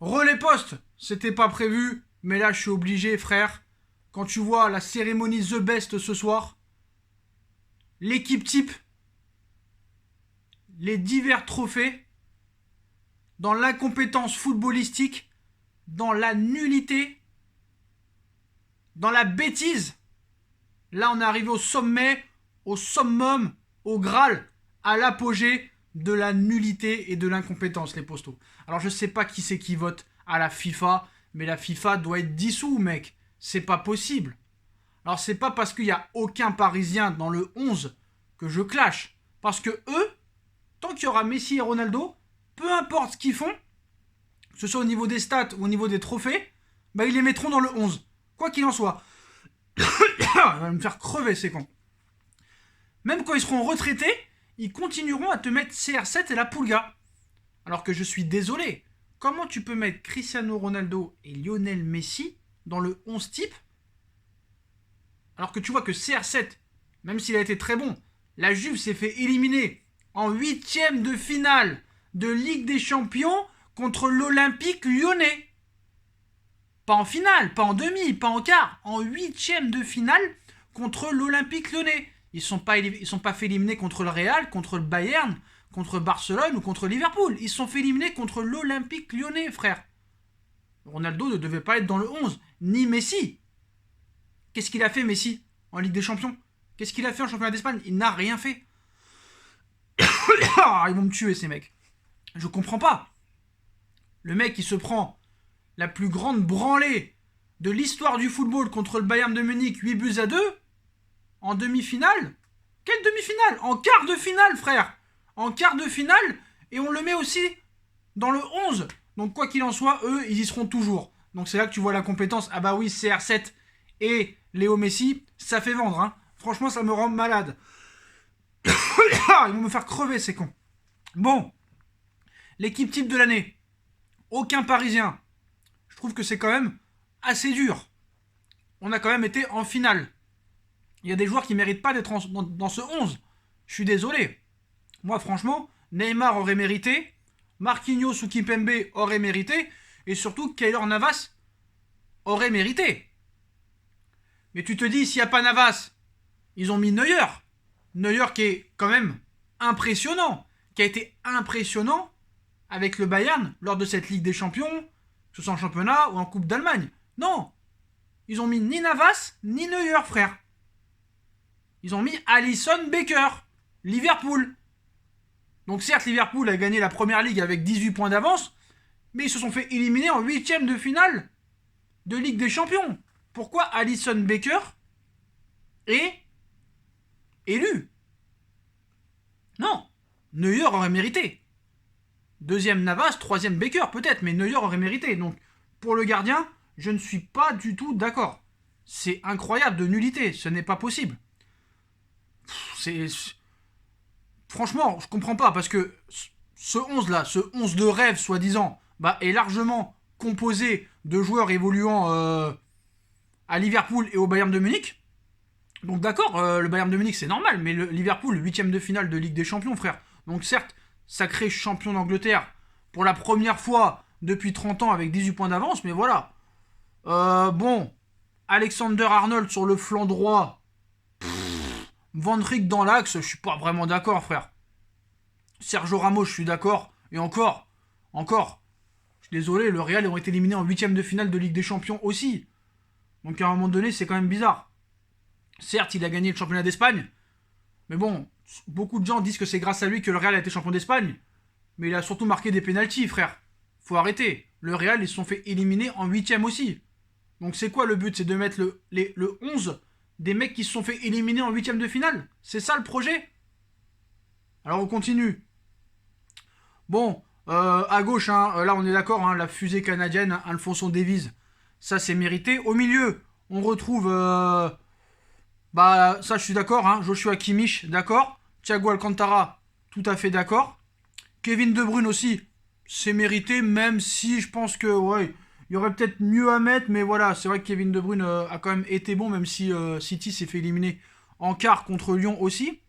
Relais poste, c'était pas prévu, mais là je suis obligé, frère. Quand tu vois la cérémonie The Best ce soir, l'équipe type, les divers trophées, dans l'incompétence footballistique, dans la nullité, dans la bêtise. Là, on est arrivé au sommet, au summum, au Graal, à l'apogée de la nullité et de l'incompétence, les postos. Alors, je sais pas qui c'est qui vote à la FIFA, mais la FIFA doit être dissous, mec. C'est pas possible. Alors, c'est pas parce qu'il y a aucun Parisien dans le 11 que je clash. Parce que eux, tant qu'il y aura Messi et Ronaldo, peu importe ce qu'ils font, que ce soit au niveau des stats ou au niveau des trophées, bah ils les mettront dans le 11. Quoi qu'il en soit. Il va me faire crever ces cons. Même quand ils seront retraités, ils continueront à te mettre CR7 et la Pulga. Alors que je suis désolé. Comment tu peux mettre Cristiano Ronaldo et Lionel Messi dans le 11 type alors que tu vois que CR7, même s'il a été très bon, la Juve s'est fait éliminer en huitième de finale de Ligue des Champions contre l'Olympique Lyonnais. Pas en finale, pas en demi, pas en quart, en huitième de finale contre l'Olympique Lyonnais. Ils sont pas fait éliminer contre le Real, contre le Bayern, contre Barcelone ou contre Liverpool. Ils se sont fait éliminer contre l'Olympique Lyonnais, frère. Ronaldo ne devait pas être dans le 11, ni Messi. Qu'est-ce qu'il a fait, Messi, en Ligue des Champions? Qu'est-ce qu'il a fait en championnat d'Espagne? Il n'a rien fait. Ils vont me tuer, ces mecs. Je comprends pas. Le mec, il se prend la plus grande branlée de l'histoire du football contre le Bayern de Munich, 8-2 en demi-finale. Quelle demi-finale? En quart de finale, frère. En quart de finale, et on le met aussi dans le 11. Donc quoi qu'il en soit, eux, ils y seront toujours. Donc c'est là que tu vois la compétence. Ah bah oui, CR7 et Léo Messi, ça fait vendre. Hein. Franchement, ça me rend malade. Ils vont me faire crever, ces cons. Bon, l'équipe type de l'année. Aucun Parisien. Je trouve que c'est quand même assez dur. On a quand même été en finale. Il y a des joueurs qui ne méritent pas d'être dans ce 11. Je suis désolé. Moi, franchement, Neymar aurait mérité, Marquinhos ou Kimpembe auraient mérité, et surtout, Keylor Navas aurait mérité. Mais tu te dis, s'il n'y a pas Navas, ils ont mis Neuer. Neuer qui est quand même impressionnant, qui a été impressionnant avec le Bayern lors de cette Ligue des Champions, que ce soit en championnat ou en Coupe d'Allemagne. Non, ils ont mis ni Navas, ni Neuer, frère. Ils ont mis Alisson Becker, Liverpool. Donc certes, Liverpool a gagné la première ligue avec 18 points d'avance, mais ils se sont fait éliminer en huitième de finale de Ligue des Champions. Pourquoi Alisson Becker est élu? Non, Neuer aurait mérité. Deuxième Navas, troisième Becker peut-être, mais Neuer aurait mérité. Donc pour le gardien, je ne suis pas du tout d'accord. C'est incroyable de nullité, ce n'est pas possible. C'est... Franchement, je comprends pas, parce que ce 11-là, ce 11 de rêve, soi-disant, bah, est largement composé de joueurs évoluant à Liverpool et au Bayern de Munich. Donc d'accord, le Bayern de Munich, c'est normal, mais le Liverpool, 8ème de finale de Ligue des Champions, frère. Donc certes, sacré champion d'Angleterre pour la première fois depuis 30 ans avec 18 points d'avance, mais voilà. Bon, Alexander Arnold sur le flanc droit, Van Dijk dans l'axe, je suis pas vraiment d'accord, frère. Sergio Ramos, je suis d'accord. Et encore. Je suis désolé, le Real aurait été éliminé en 8ème de finale de Ligue des Champions aussi. Donc à un moment donné, c'est quand même bizarre. Certes, il a gagné le championnat d'Espagne. Mais bon, beaucoup de gens disent que c'est grâce à lui que le Real a été champion d'Espagne. Mais il a surtout marqué des pénaltys, frère. Faut arrêter. Le Real, ils se sont fait éliminer en 8ème aussi. Donc c'est quoi le but? C'est de mettre le 11 des mecs qui se sont fait éliminer en 8ème de finale? C'est ça le projet? Alors on continue. Bon, à gauche, hein, là on est d'accord, hein, la fusée canadienne, hein, Alphonso Davies, ça c'est mérité. Au milieu, on retrouve... bah ça je suis d'accord, hein, Joshua Kimmich, d'accord. Thiago Alcantara, tout à fait d'accord. Kevin De Bruyne aussi, c'est mérité, même si je pense que, ouais, il y aurait peut-être mieux à mettre, mais voilà, c'est vrai que Kevin De Bruyne a quand même été bon, même si City s'est fait éliminer en quart contre Lyon aussi.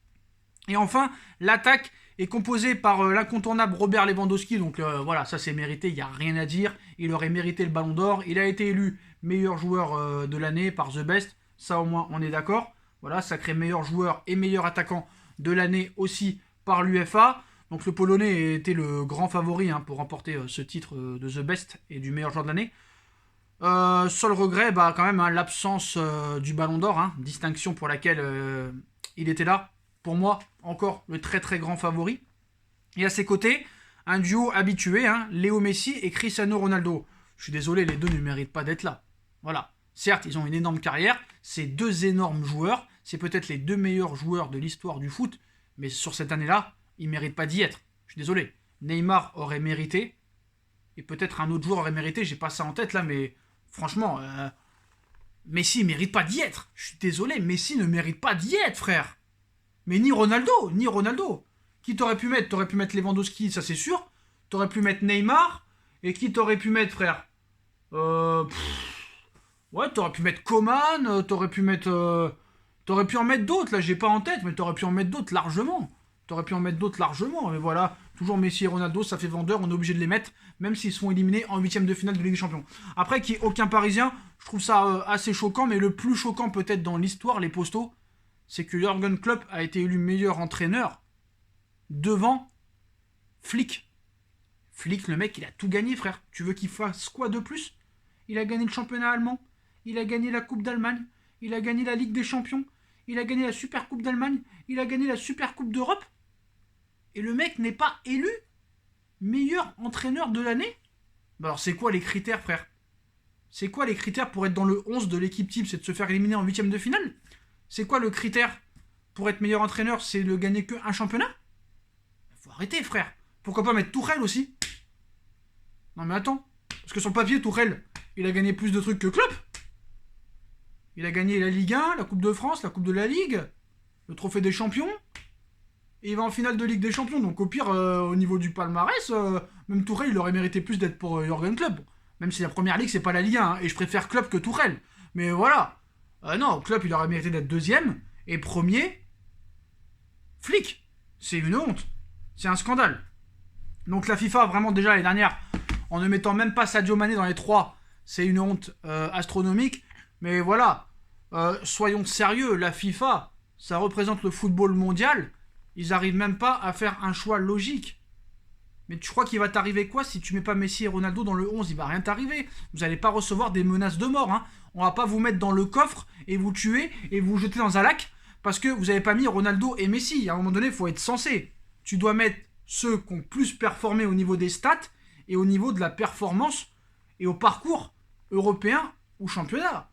Et enfin, l'attaque est composé par l'incontournable Robert Lewandowski. Donc voilà, ça c'est mérité, il n'y a rien à dire. Il aurait mérité le ballon d'or. Il a été élu meilleur joueur de l'année par The Best. Ça au moins on est d'accord. Voilà, sacré meilleur joueur et meilleur attaquant de l'année aussi par l'UEFA. Donc le Polonais était le grand favori pour remporter ce titre de The Best et du meilleur joueur de l'année. Seul regret, quand même, l'absence du Ballon d'Or, distinction pour laquelle il était là. Pour moi, encore le très très grand favori. Et à ses côtés, un duo habitué, Léo Messi et Cristiano Ronaldo. Je suis désolé, les deux ne méritent pas d'être là. Voilà. Certes, ils ont une énorme carrière, c'est deux énormes joueurs, c'est peut-être les deux meilleurs joueurs de l'histoire du foot, mais sur cette année-là, ils ne méritent pas d'y être. Je suis désolé. Neymar aurait mérité, et peut-être un autre joueur aurait mérité, j'ai pas ça en tête là, mais franchement, Messi ne mérite pas d'y être. Je suis désolé, Messi ne mérite pas d'y être, frère. Mais ni Ronaldo, ni Ronaldo. Qui t'aurais pu mettre? T'aurais pu mettre Lewandowski, ça c'est sûr. T'aurais pu mettre Neymar. Et qui t'aurais pu mettre, frère? Ouais, t'aurais pu mettre Coman. T'aurais pu mettre... T'aurais pu en mettre d'autres, là j'ai pas en tête, mais t'aurais pu en mettre d'autres largement. Mais voilà, toujours Messi et Ronaldo, ça fait vendeur, on est obligé de les mettre, même s'ils sont éliminés en huitième de finale de Ligue des Champions. Après, qu'il n'y ait aucun Parisien, je trouve ça assez choquant, mais le plus choquant peut-être dans l'histoire, les postos, c'est que Jürgen Klopp a été élu meilleur entraîneur devant Flick. Flick, le mec, il a tout gagné, frère. Tu veux qu'il fasse quoi de plus? Il a gagné le championnat allemand, il a gagné la Coupe d'Allemagne, il a gagné la Ligue des Champions, il a gagné la Super Coupe d'Allemagne, il a gagné la Super Coupe d'Europe. Et le mec n'est pas élu meilleur entraîneur de l'année? Alors c'est quoi les critères, frère? C'est quoi les critères pour être dans le 11 de l'équipe type? C'est de se faire éliminer en huitième de finale? C'est quoi le critère pour être meilleur entraîneur? C'est de gagner qu'un championnat? Faut arrêter, frère. Pourquoi pas mettre Tourelle aussi? Non mais attends. Parce que sur le papier, Tourelle, il a gagné plus de trucs que Klopp. Il a gagné la Ligue 1, la Coupe de France, la Coupe de la Ligue, le Trophée des Champions. Et il va en finale de Ligue des Champions. Donc au pire, au niveau du palmarès, même Tourelle, il aurait mérité plus d'être pour Jürgen Klopp. Même si la première ligue, c'est pas la Ligue 1. Et je préfère Klopp que Tourelle. Mais voilà. Non, Klopp, il aurait mérité d'être deuxième. Et premier, Flick. C'est une honte. C'est un scandale. Donc la FIFA, vraiment déjà l'année dernière, en ne mettant même pas Sadio Mané dans les trois, c'est une honte astronomique. Mais voilà, soyons sérieux, la FIFA, ça représente le football mondial. Ils n'arrivent même pas à faire un choix logique. Mais tu crois qu'il va t'arriver quoi si tu mets pas Messi et Ronaldo dans le 11? Il va rien t'arriver. Vous n'allez pas recevoir des menaces de mort. On va pas vous mettre dans le coffre et vous tuer et vous jeter dans un lac parce que vous n'avez pas mis Ronaldo et Messi. À un moment donné, il faut être sensé. Tu dois mettre ceux qui ont plus performé au niveau des stats et au niveau de la performance et au parcours européen ou championnat.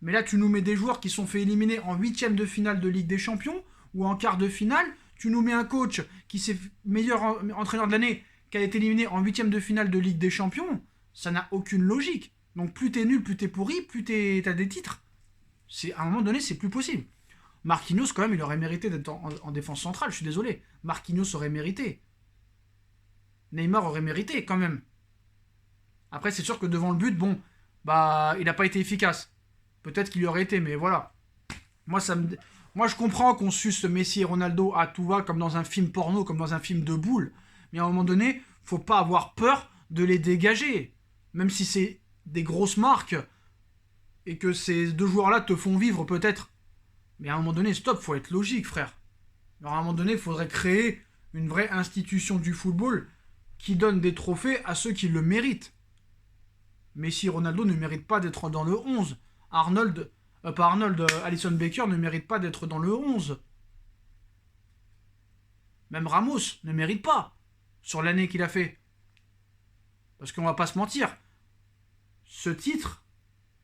Mais là, tu nous mets des joueurs qui sont fait éliminer en huitième de finale de Ligue des Champions ou en quart de finale. Tu nous mets un coach qui s'est meilleur entraîneur de l'année, qui a été éliminé en huitième de finale de Ligue des Champions. Ça n'a aucune logique. Donc plus t'es nul, plus t'es pourri, plus t'as des titres. À un moment donné, c'est plus possible. Marquinhos, quand même, il aurait mérité d'être en défense centrale. Je suis désolé. Marquinhos aurait mérité. Neymar aurait mérité, quand même. Après, c'est sûr que devant le but, il n'a pas été efficace. Peut-être qu'il y aurait été, mais voilà. Moi, je comprends qu'on suce Messi et Ronaldo à tout va, comme dans un film porno, comme dans un film de boule. Mais à un moment donné, faut pas avoir peur de les dégager. Même si c'est des grosses marques et que ces deux joueurs-là te font vivre peut-être. Mais à un moment donné, stop, faut être logique, frère. Alors à un moment donné, il faudrait créer une vraie institution du football qui donne des trophées à ceux qui le méritent. Messi et Ronaldo ne méritent pas d'être dans le 11. Alisson Becker ne mérite pas d'être dans le 11. Même Ramos ne mérite pas sur l'année qu'il a fait. Parce qu'on va pas se mentir. Ce titre,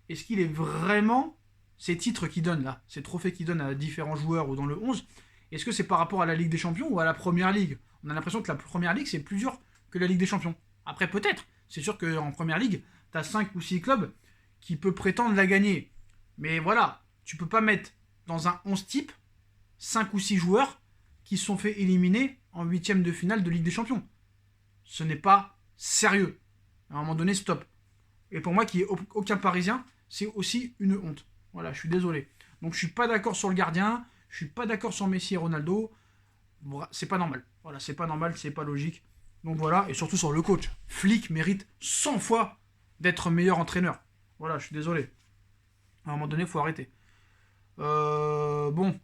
est-ce qu'il est vraiment ces titres qu'il donne là, ces trophées qu'il donne à différents joueurs ou dans le 11, est-ce que c'est par rapport à la Ligue des Champions ou à la Première Ligue? On a l'impression que la Première Ligue c'est plus dur que la Ligue des Champions. Après peut-être, c'est sûr qu'en Première Ligue, tu as 5 ou 6 clubs qui peuvent prétendre la gagner. Mais voilà, tu peux pas mettre dans un 11 type 5 ou 6 joueurs qui se sont fait éliminer en huitième de finale de Ligue des Champions. Ce n'est pas sérieux. À un moment donné, stop. Et pour moi, qu'il n'y ait aucun Parisien, c'est aussi une honte. Voilà, je suis désolé. Donc je suis pas d'accord sur le gardien, je suis pas d'accord sur Messi et Ronaldo. C'est pas normal. Voilà, c'est pas normal, c'est pas logique. Donc voilà, et surtout sur le coach. Flick mérite 100 fois d'être meilleur entraîneur. Voilà, je suis désolé. À un moment donné, il faut arrêter. Bon.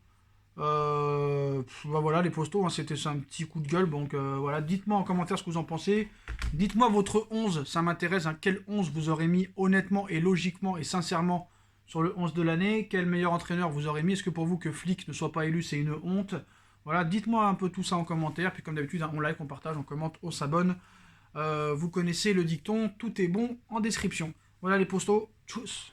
Bah voilà les postos, hein, c'était un petit coup de gueule. Donc voilà, dites-moi en commentaire ce que vous en pensez. Dites-moi votre 11, ça m'intéresse. Hein, quel 11 vous aurez mis honnêtement et logiquement et sincèrement sur le 11 de l'année? Quel meilleur entraîneur vous aurez mis? Est-ce que pour vous que Flick ne soit pas élu, c'est une honte? Voilà, dites-moi un peu tout ça en commentaire. Puis comme d'habitude, hein, on like, on partage, on commente, on s'abonne. Vous connaissez le dicton, tout est bon en description. Voilà les postos, tchuss.